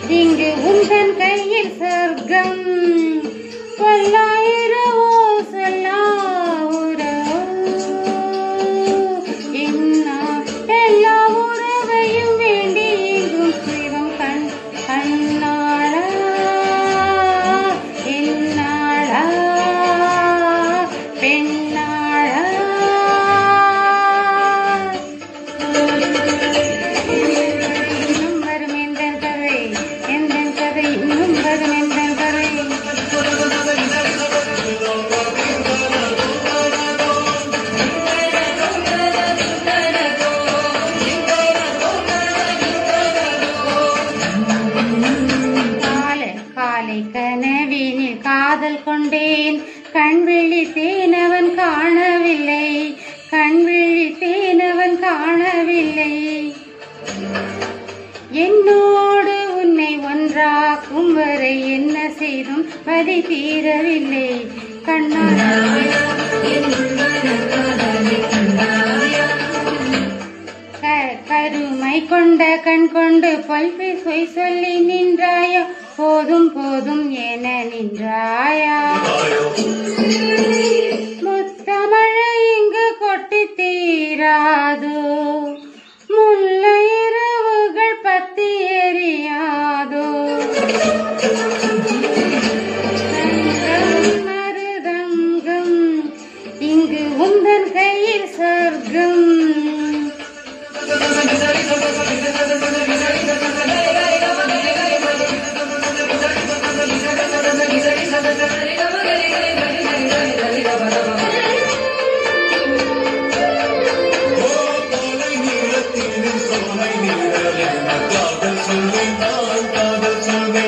இங்கு உந்தன் கையில் சொர்க்கம் பல்லாயிரவோ சொல்லாவுரவோ இன்னும் எல்லா உறவையும் வேண்டி இங்கும் சிவம் கண்ணாளா என்னாளா பெண்ணாளா இன்னும் வரும் எந்தன் கதை இன்னும் வரும் எந்தன் கதை காலை கனவினில் காதல் கொண்டேன் கண் விழித்தேன் அவன் காணவில்லை கண் விழித்தேன் அவன் காணவில்லை என்னோடு உன்னை ஒன்றாக்கும் வரை என்ன செய்தும் வலி தீரவில்லை கருமை கொண்ட கண் கொண்டு பொய் சொல்லி நின்றாயா போதும் போதும் என நின்றாயா முத்தமழை இங்கு கொட்டி தீராதோ முல்லை இரவுகள் பத்தி எரியாதோ மருதங்கம் இங்கு உந்தன் கையில் சொர்க்கம் காதல் சொல்வேன்